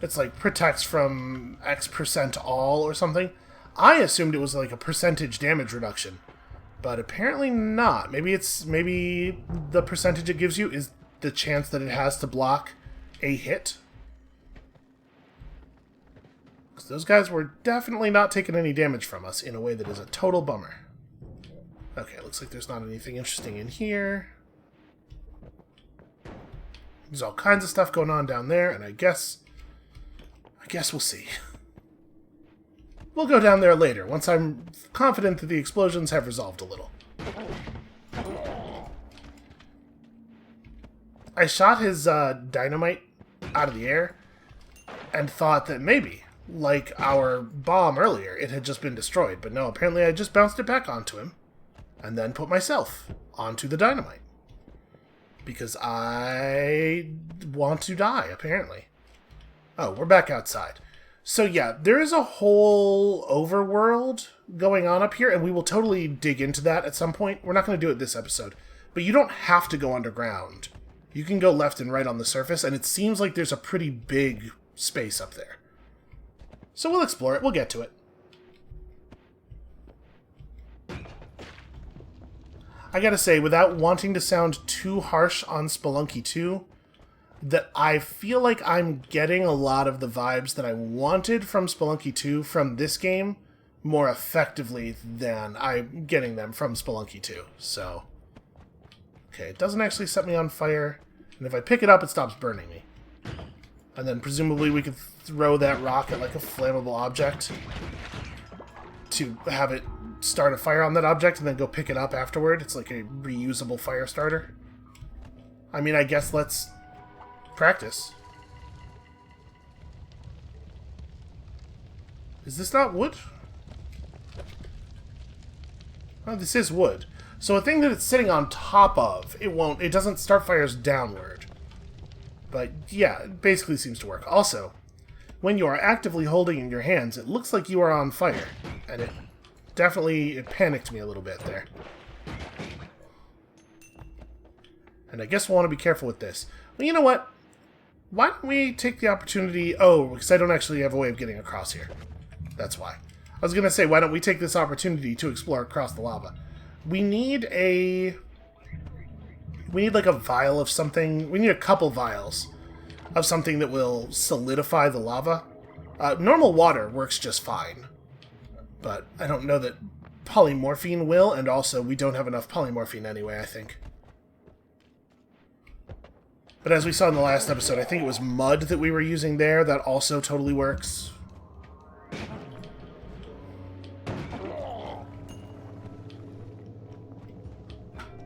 it's like protects from X% all or something. I assumed it was like a percentage damage reduction, but apparently not. Maybe the percentage it gives you is the chance that it has to block a hit. Because those guys were definitely not taking any damage from us in a way that is a total bummer. Okay, looks like there's not anything interesting in here. There's all kinds of stuff going on down there, and I guess we'll see. We'll go down there later, once I'm confident that the explosions have resolved a little. I shot his dynamite out of the air, and thought that maybe, like our bomb earlier, it had just been destroyed. But no, apparently I just bounced it back onto him, and then put myself onto the dynamite. Because I want to die, apparently. Oh, we're back outside. So yeah, there is a whole overworld going on up here, and we will totally dig into that at some point. We're not going to do it this episode. But you don't have to go underground. You can go left and right on the surface, and it seems like there's a pretty big space up there. So we'll explore it. We'll get to it. I gotta say, without wanting to sound too harsh on Spelunky 2, that I feel like I'm getting a lot of the vibes that I wanted from Spelunky 2 from this game more effectively than I'm getting them from Spelunky 2. So, okay, it doesn't actually set me on fire, and if I pick it up, it stops burning me. And then presumably we could throw that rock at like a flammable object to have it start a fire on that object and then go pick it up afterward. It's like a reusable fire starter. I mean, I guess let's practice. Is this not wood? Oh, this is wood. So a thing that it's sitting on top of, it doesn't start fires downward. But yeah, it basically seems to work. Also, when you are actively holding in your hands, it looks like you are on fire. And it panicked me a little bit there. And I guess we'll want to be careful with this. Well, you know what? Why don't we take the opportunity... Oh, because I don't actually have a way of getting across here. That's why. I was going to say, why don't we take this opportunity to explore across the lava? We need like a vial of something. We need a couple vials. of something that will solidify the lava. Normal water works just fine, but I don't know that polymorphine will, and also we don't have enough polymorphine anyway, I think. But as we saw in the last episode, I think it was mud that we were using there. That also totally works.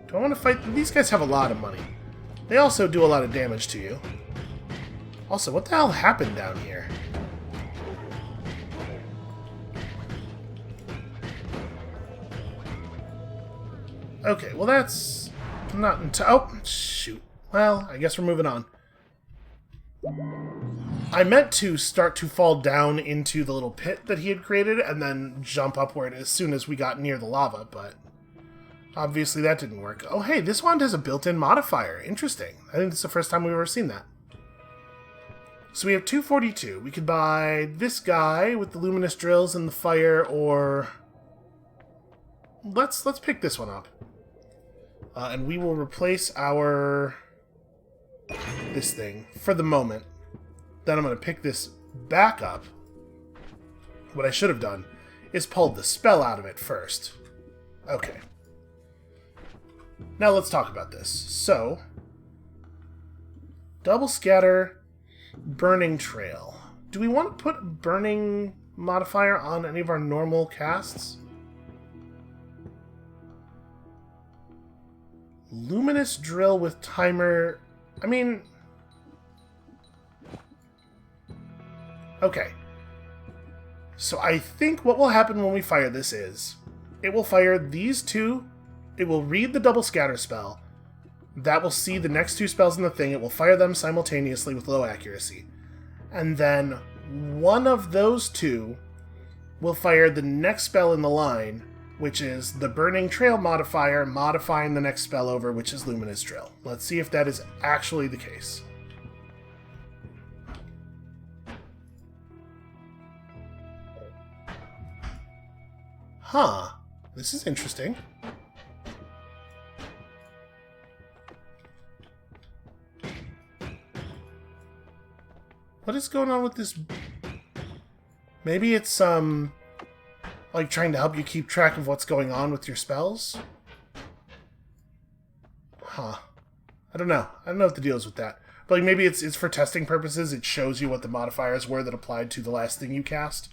Do I want to fight? These guys have a lot of money. They also do a lot of damage to you. Also, what the hell happened down here? Okay, well that's not until... Oh, shoot. Well, I guess we're moving on. I meant to start to fall down into the little pit that he had created and then jump upward as soon as we got near the lava, but obviously that didn't work. Oh, hey, this wand has a built-in modifier. Interesting. I think this is the first time we've ever seen that. So we have 242. We could buy this guy with the luminous drills and the fire, or... Let's pick this one up. And we will replace our... this thing for the moment. Then I'm going to pick this back up. What I should have done is pulled the spell out of it first. Okay. Now let's talk about this. So, double scatter, burning trail. Do we want to put burning modifier on any of our normal casts? Luminous drill with timer... I mean... Okay. So I think what will happen when we fire this is... It will fire these two. It will read the double scatter spell. That will see the next two spells in the thing. It will fire them simultaneously with low accuracy. And then one of those two will fire the next spell in the line, which is the Burning Trail modifier, modifying the next spell over, which is Luminous Drill. Let's see if that is actually the case. Huh. This is interesting. What is going on with this? Maybe it's, like trying to help you keep track of what's going on with your spells? Huh. I don't know. I don't know what the deal is with that. But like maybe it's for testing purposes. It shows you what the modifiers were that applied to the last thing you cast.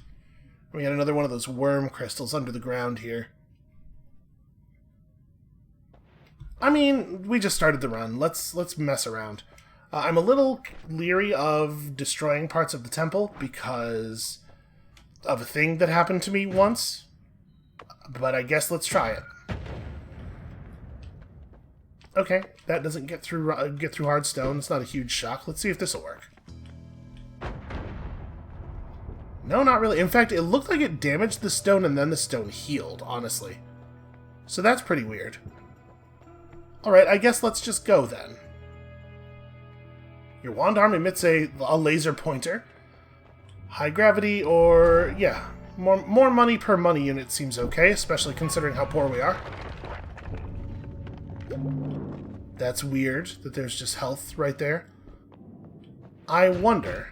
We got another one of those worm crystals under the ground here. I mean, we just started the run. Let's mess around. I'm a little leery of destroying parts of the temple because of a thing that happened to me once. But I guess let's try it. Okay, that doesn't get through hard stone. It's not a huge shock. Let's see if this will work. No, not really. In fact, it looked like it damaged the stone and then the stone healed, honestly. So that's pretty weird. Alright, I guess let's just go then. Your wand arm emits a laser pointer. High gravity or... yeah. More money per money unit seems okay, especially considering how poor we are. That's weird that there's just health right there. I wonder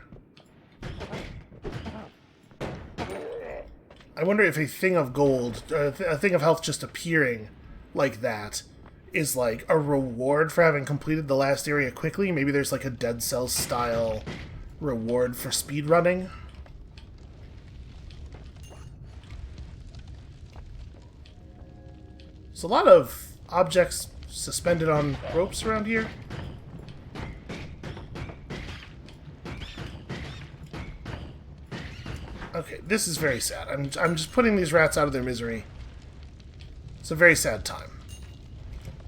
if a thing of gold, a thing of health just appearing like that is like a reward for having completed the last area quickly. Maybe there's like a Dead Cells style reward for speedrunning. There's a lot of objects suspended on ropes around here. Okay, this is very sad. I'm just putting these rats out of their misery. It's a very sad time.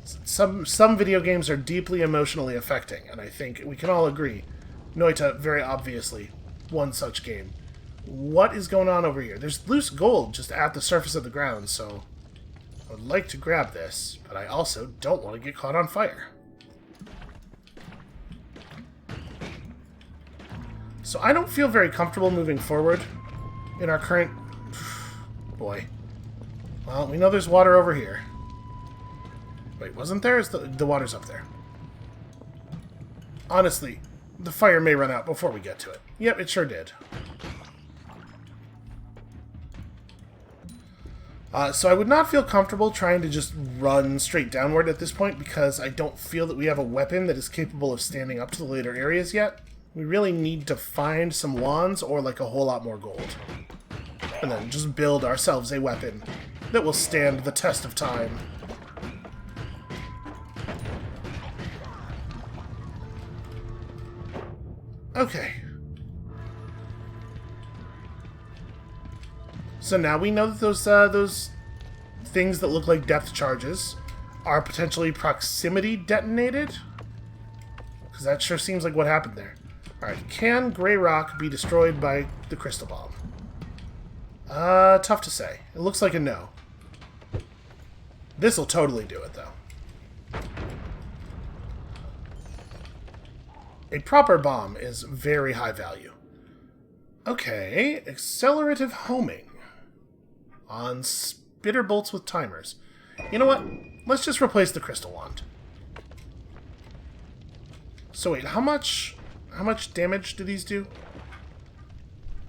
Some video games are deeply emotionally affecting, and I think we can all agree. Noita, very obviously, one such game. What is going on over here? There's loose gold just at the surface of the ground, so I would like to grab this, but I also don't want to get caught on fire. So I don't feel very comfortable moving forward in our current... boy. Well, we know there's water over here. Wait, wasn't there? Is the water's up there. Honestly, The fire may run out before we get to it. Yep, it sure did. So I would not feel comfortable trying to just run straight downward at this point because I don't feel that we have a weapon that is capable of standing up to the later areas yet. We really need to find some wands or like a whole lot more gold. And then just build ourselves a weapon that will stand the test of time. Okay. So now we know that those things that look like depth charges are potentially proximity detonated. Because that sure seems like what happened there. Alright, can gray rock be destroyed by the crystal bomb? Tough to say. It looks like a no. This'll totally do it, though. A proper bomb is very high value. Okay, accelerative homing. On spitter bolts with timers. You know what? Let's just replace the crystal wand. So wait, how much damage do these do?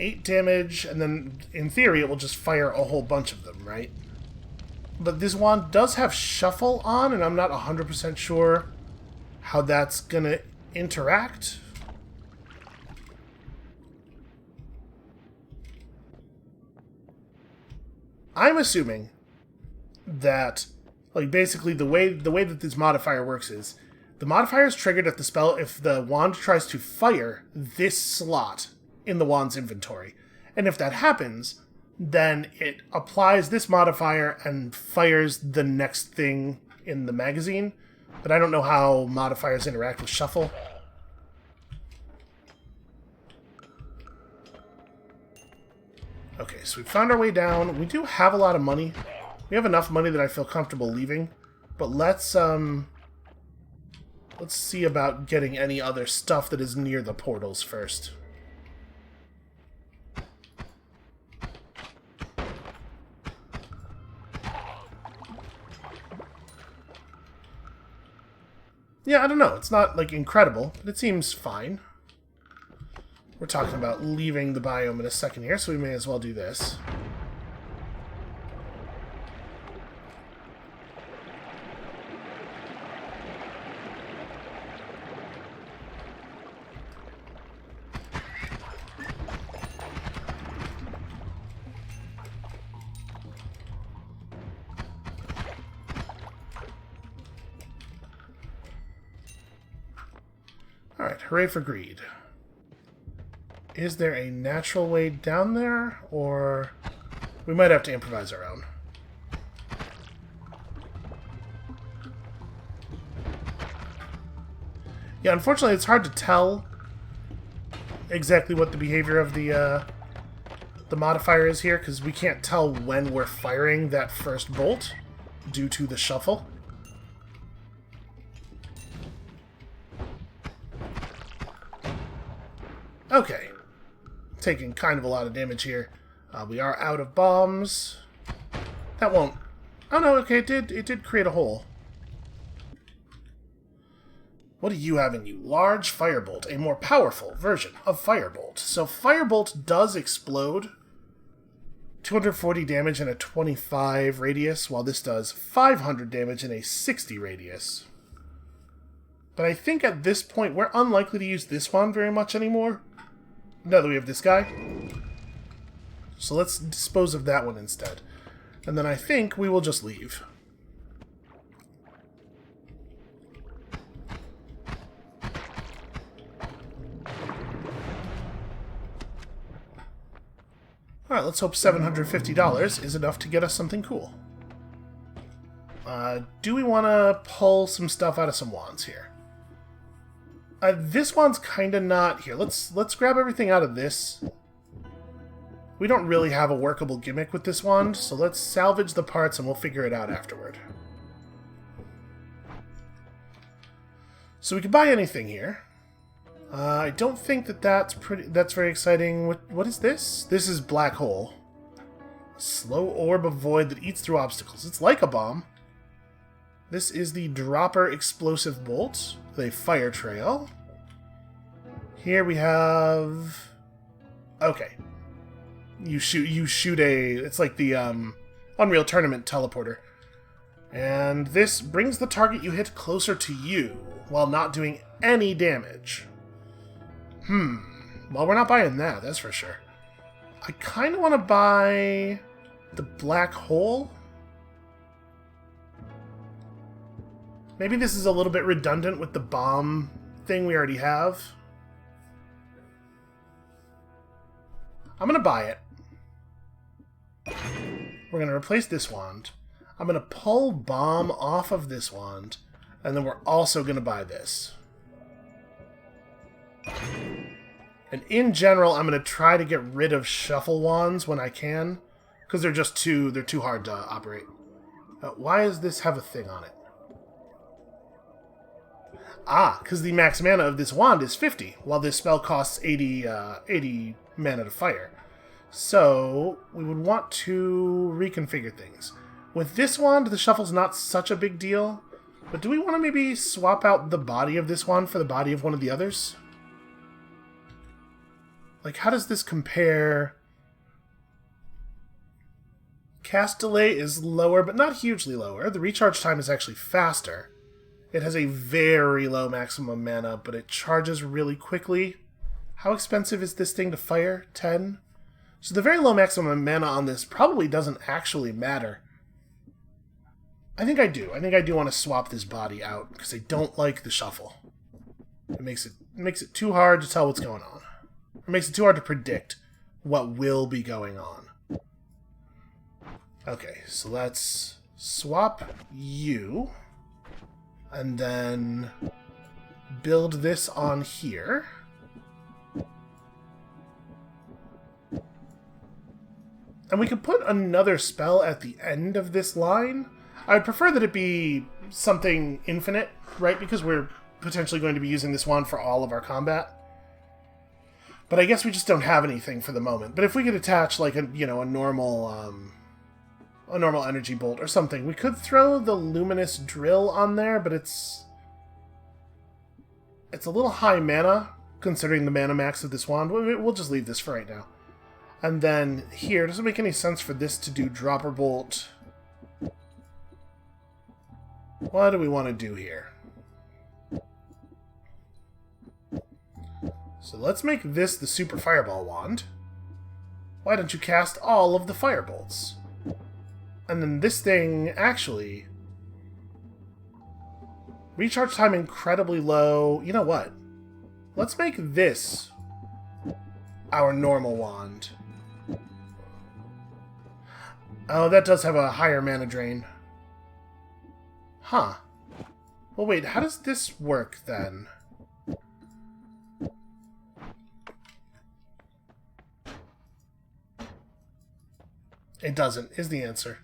8 damage, and then in theory it will just fire a whole bunch of them, right? But this wand does have shuffle on, and I'm not 100% sure how that's gonna interact. I'm assuming that, like, basically the way that this modifier works is the modifier is triggered if the wand tries to fire this slot in the wand's inventory. And if that happens, then it applies this modifier and fires the next thing in the magazine. But I don't know how modifiers interact with shuffle. Okay, so we found our way down. We do have a lot of money. We have enough money that I feel comfortable leaving. But let's see about getting any other stuff that is near the portals first. Yeah, I don't know. It's not, like, incredible, but it seems fine. We're talking about leaving the biome in a second here, so we may as well do this. Alright, hooray for greed. Is there a natural way down there, or we might have to improvise our own? Yeah, unfortunately it's hard to tell exactly what the behavior of the modifier is here, because we can't tell when we're firing that first bolt due to the shuffle. Okay. Taking kind of a lot of damage here. We are out of bombs. That won't... Oh no, okay, it did create a hole. What do you have in you? Large Firebolt, a more powerful version of Firebolt. So Firebolt does explode. 240 damage in a 25 radius, while this does 500 damage in a 60 radius. But I think at this point, we're unlikely to use this one very much anymore. Now that we have this guy. So let's dispose of that one instead. And then I think we will just leave. Alright, let's hope $750 is enough to get us something cool. Do we want to pull some stuff out of some wands here? This one's kind of not... Here, let's grab everything out of this. We don't really have a workable gimmick with this wand, so let's salvage the parts and we'll figure it out afterward. So we can buy anything here. I don't think that's very exciting. What is this? This is Black Hole. Slow orb of void that eats through obstacles. It's like a bomb. This is the Dropper Explosive Bolt with a fire trail. Here we have... Okay. You shoot a... It's like the Unreal Tournament teleporter. And this brings the target you hit closer to you, while not doing any damage. Well, we're not buying that, that's for sure. I kind of want to buy the black hole. Maybe this is a little bit redundant with the bomb thing we already have. I'm going to buy it. We're going to replace this wand. I'm going to pull bomb off of this wand, and then we're also going to buy this. And in general, I'm going to try to get rid of shuffle wands when I can, because they're too hard to operate. Why does this have a thing on it? Ah, because the max mana of this wand is 50, while this spell costs 80 mana to fire. So, we would want to reconfigure things. With this wand, the shuffle's not such a big deal, but do we want to maybe swap out the body of this wand for the body of one of the others? Like, how does this compare? Cast delay is lower, but not hugely lower. The recharge time is actually faster. It has a very low maximum mana, but it charges really quickly. How expensive is this thing to fire? 10? So the very low maximum mana on this probably doesn't actually matter. I think I do. I think I do want to swap this body out, because I don't like the shuffle. It makes it too hard to tell what's going on. It makes it too hard to predict what will be going on. Okay, so let's swap you, and then build this on here. And we could put another spell at the end of this line. I would prefer that it be something infinite, right? Because we're potentially going to be using this wand for all of our combat. But I guess we just don't have anything for the moment. But if we could attach like a normal energy bolt or something, we could throw the luminous drill on there. But it's a little high mana considering the mana max of this wand. We'll just leave this for right now. And then here, does it make any sense for this to do dropper bolt? What do we want to do here? So let's make this the super fireball wand. Why don't you cast all of the firebolts? And then this thing, actually... Recharge time incredibly low. You know what? Let's make this our normal wand. Oh, that does have a higher mana drain. Huh. Well, wait, how does this work, then? It doesn't, is the answer.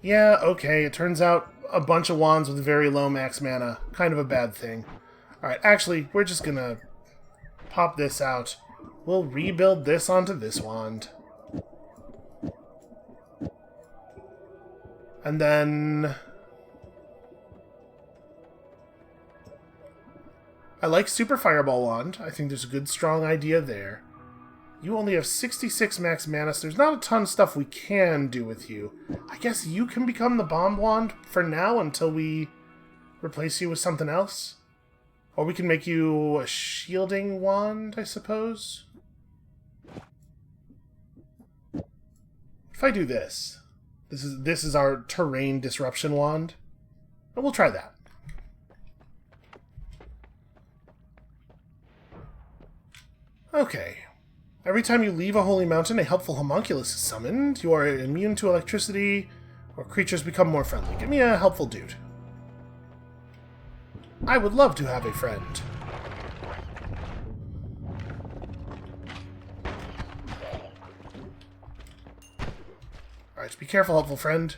Yeah, okay, it turns out a bunch of wands with very low max mana. Kind of a bad thing. Alright, actually, we're just gonna pop this out. We'll rebuild this onto this wand. And then... I like Super Fireball Wand. I think there's a good, strong idea there. You only have 66 max mana, so there's not a ton of stuff we can do with you. I guess you can become the Bomb Wand for now until we replace you with something else. Or we can make you a Shielding Wand, I suppose. If I do this, this is our Terrain Disruption Wand. And we'll try that. Okay. Every time you leave a holy mountain, a helpful homunculus is summoned. You are immune to electricity, or creatures become more friendly. Give me a helpful dude. I would love to have a friend. Alright, be careful, helpful friend.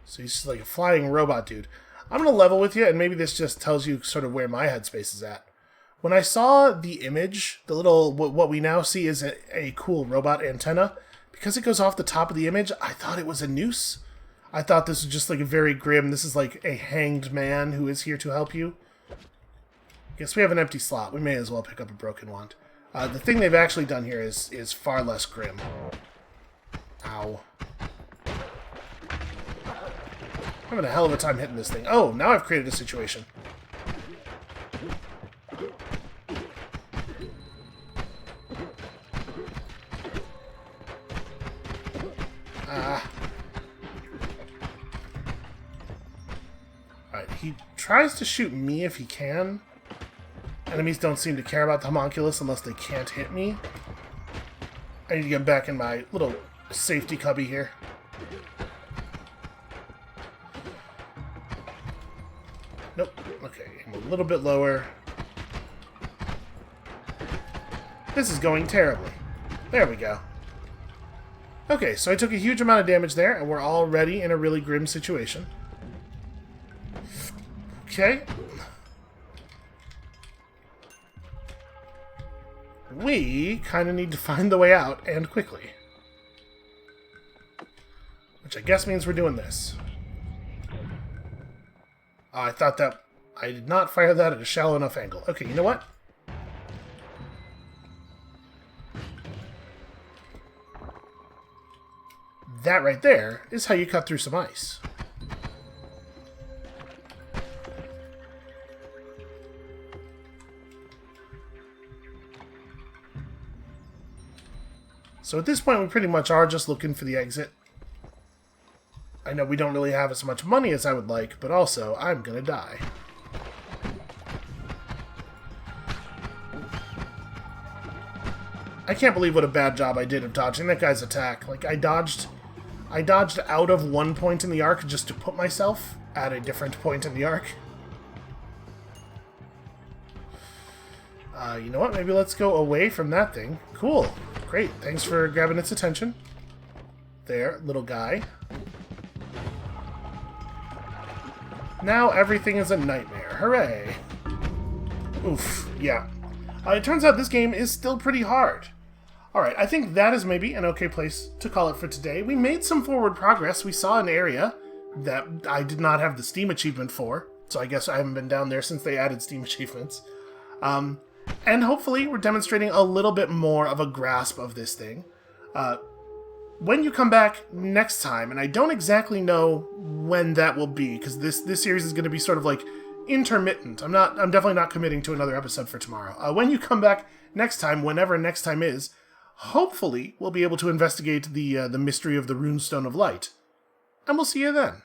So he's just like a flying robot dude. I'm going to level with you, and maybe this just tells you sort of where my headspace is at. When I saw the image, the little, what we now see is a cool robot antenna, because it goes off the top of the image, I thought it was a noose. I thought this was just like a very grim, this is like a hanged man who is here to help you. Guess we have an empty slot. We may as well pick up a broken wand. The thing they've actually done here is far less grim. Ow. I'm having a hell of a time hitting this thing. Oh, now I've created a situation. Alright, he tries to shoot me if he can. Enemies don't seem to care about the homunculus unless they can't hit me. I need to get back in my little safety cubby here. Nope. Okay, I'm a little bit lower. This is going terribly. There we go. Okay, so I took a huge amount of damage there, and we're already in a really grim situation. Okay. We kind of need to find the way out, and quickly. Which I guess means we're doing this. Oh, I thought that... I did not fire that at a shallow enough angle. Okay, you know what? That right there is how you cut through some ice. So at this point, we pretty much are just looking for the exit. I know we don't really have as much money as I would like, but also, I'm gonna die. I can't believe what a bad job I did of dodging that guy's attack. Like, I dodged out of one point in the arc just to put myself at a different point in the arc. You know what? Maybe let's go away from that thing. Cool. Great. Thanks for grabbing its attention. There, little guy. Now everything is a nightmare. Hooray. Oof. Yeah. It turns out this game is still pretty hard. Alright, I think that is maybe an okay place to call it for today. We made some forward progress. We saw an area that I did not have the Steam achievement for, so I guess I haven't been down there since they added Steam achievements. And hopefully we're demonstrating a little bit more of a grasp of this thing. When you come back next time, and I don't exactly know when that will be, because this series is going to be sort of like intermittent. I'm definitely not committing to another episode for tomorrow. When you come back next time, whenever next time is, hopefully we'll be able to investigate the mystery of the Runestone of Light. And we'll see you then.